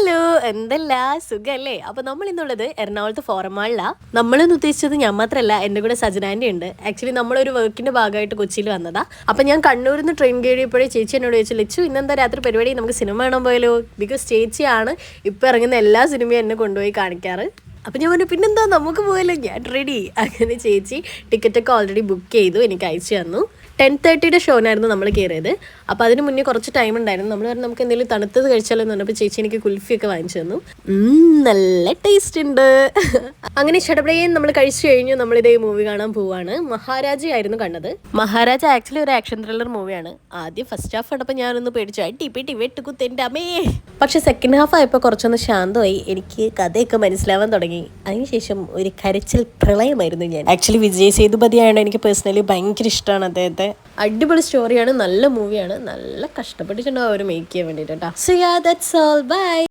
Hello, എന്തല്ല സുഖല്ലേ? അപ്പൊ നമ്മൾ ഇന്നുള്ളത് എറണാകുളത്ത് ഫോറം മാളിലാണ്. നമ്മളെന്ന് ഉദ്ദേശിച്ചത് ഞാൻ മാത്രമല്ല, എൻ്റെ കൂടെ സജനാൻ്റെ ഉണ്ട്. ആക്ച്വലി നമ്മളൊരു വർക്കിന്റെ ഭാഗമായിട്ട് കൊച്ചിയിൽ വന്നതാ. അപ്പൊ ഞാൻ കണ്ണൂരിൽ നിന്ന് ട്രെയിൻ കയറിയപ്പോഴേ ചേച്ചി എന്നോട് ചോദിച്ചു, ലച്ചു ഇന്നെന്താ രാത്രി പരിപാടി, നമുക്ക് സിനിമ കാണാൻ പോയാലോ? ബിക്കോസ് ചേച്ചിയാണ് ഇപ്പൊ ഇറങ്ങുന്ന എല്ലാ സിനിമയും എന്നെ കൊണ്ടുപോയി കാണിക്കാറ്. അപ്പം ഞാൻ പറഞ്ഞു പിന്നെന്താ നമുക്ക് പോയല്ലോ, ഞാൻ റെഡി. അങ്ങനെ ചേച്ചി ടിക്കറ്റൊക്കെ ഓൾറെഡി ബുക്ക് ചെയ്തു, എനിക്ക് അയച്ചു തന്നു. 10:30 ഷോനായിരുന്നു നമ്മൾ കയറിയത്. അപ്പോൾ അതിന് മുന്നേ കുറച്ച് ടൈം ഉണ്ടായിരുന്നു. നമ്മൾ പറഞ്ഞു നമുക്ക് എന്തെങ്കിലും തണുത്തത് കഴിച്ചാലോ എന്ന് പറഞ്ഞപ്പോൾ ചേച്ചി എനിക്ക് കുൽഫിയൊക്കെ വാങ്ങിച്ചു തന്നു. നല്ല ടേസ്റ്റ് ഉണ്ട്. അങ്ങനെ ചടപടയെ നമ്മൾ കഴിച്ചു കഴിഞ്ഞു. നമ്മളിതേ മൂവി കാണാൻ പോവാണ്. മഹാരാജ ആയിരുന്നു കണ്ടത്. മഹാരാജ ആക്ച്വലി ഒരു ആക്ഷൻ ത്രില്ലർ മൂവിയാണ്. ആദ്യം ഫസ്റ്റ് ഹാഫ് കണ്ടപ്പോൾ ഞാനൊന്ന് പേടിച്ചു, ടിപ്പി വെട്ടുകുത്തെൻ്റെ അമ്മേ. പക്ഷെ സെക്കൻഡ് ഹാഫ് ആയപ്പോൾ കുറച്ചൊന്ന് ശാന്തമായി, എനിക്ക് കഥയൊക്കെ മനസ്സിലാവാൻ തുടങ്ങി. അതിനുശേഷം ഒരു കരച്ചിൽ പ്രളയമായിരുന്നു ഞാൻ. ആക്ച്വലി വിജയ് സേതുപതിയാണ് എനിക്ക് പേഴ്സണലി ഭയങ്കര ഇഷ്ടമാണ് അദ്ദേഹത്തെ. അടിപൊളി സ്റ്റോറിയാണ്, നല്ല മൂവിയാണ്, നല്ല കഷ്ടപ്പെട്ടിട്ടുണ്ടാവും അവർ മേക്ക് ചെയ്യാൻ വേണ്ടിയിട്ട് കേട്ടോ. So ya that's all, by.